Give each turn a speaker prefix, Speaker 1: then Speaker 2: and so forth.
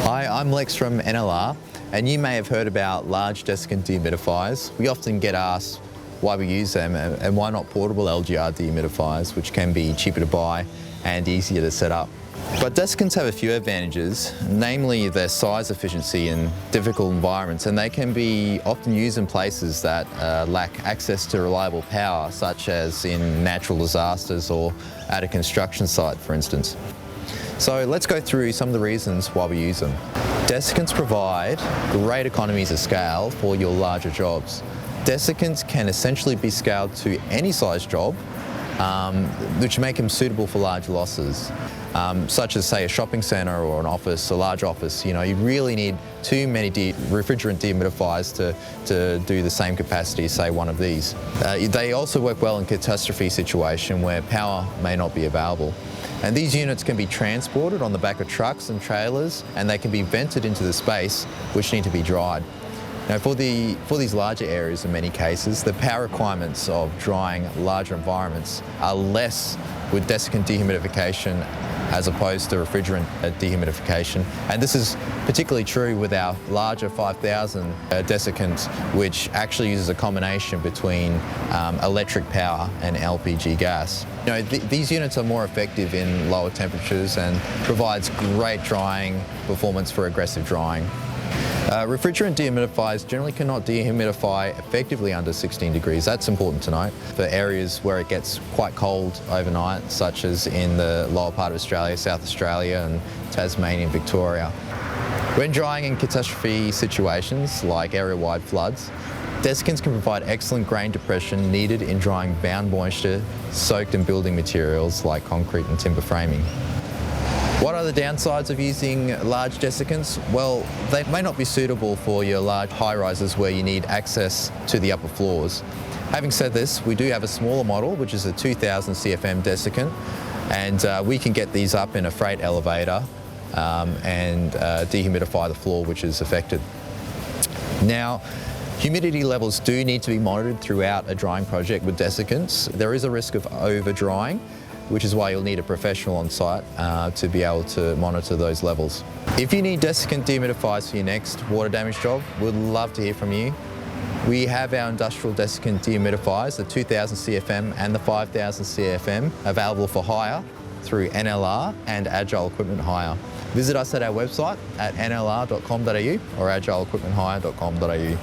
Speaker 1: Hi, I'm Lex from NLR, and you may have heard about large desiccant dehumidifiers. We often get asked why we use them and why not portable LGR dehumidifiers, which can be cheaper to buy and easier to set up. But desiccants have a few advantages, namely their size efficiency in difficult environments, and they can be often used in places that lack access to reliable power, such as in natural disasters or at a construction site, for instance. So let's go through some of the reasons why we use them. Desiccants provide great economies of scale for your larger jobs. Desiccants can essentially be scaled to any size job, which make them suitable for large losses, such as say a shopping centre or an office, a large office. You really need too many refrigerant dehumidifiers to do the same capacity as say one of these. They also work well in catastrophe situation where power may not be available. And these units can be transported on the back of trucks and trailers, and they can be vented into the space which need to be dried. Now for these larger areas, in many cases, the power requirements of drying larger environments are less with desiccant dehumidification as opposed to refrigerant dehumidification. And this is particularly true with our larger 5000 desiccant, which actually uses a combination between electric power and LPG gas. These units are more effective in lower temperatures and provides great drying performance for aggressive drying. Refrigerant dehumidifiers generally cannot dehumidify effectively under 16 degrees. That's important to note. For areas where it gets quite cold overnight, such as in the lower part of Australia, South Australia and Tasmania and Victoria. When drying in catastrophe situations like area-wide floods, desiccants can provide excellent grain depression needed in drying bound moisture soaked in building materials like concrete and timber framing. What are the downsides of using large desiccants? Well, they may not be suitable for your large high-rises where you need access to the upper floors. Having said this, we do have a smaller model, which is a 2000 CFM desiccant, and we can get these up in a freight elevator and dehumidify the floor which is affected. Now, humidity levels do need to be monitored throughout a drying project with desiccants. There is a risk of over-drying, which is why you'll need a professional on site to be able to monitor those levels. If you need desiccant dehumidifiers for your next water damage job, we'd love to hear from you. We have our industrial desiccant dehumidifiers, the 2000 CFM and the 5000 CFM, available for hire through NLR and Agile Equipment Hire. Visit us at our website at nlr.com.au or agileequipmenthire.com.au.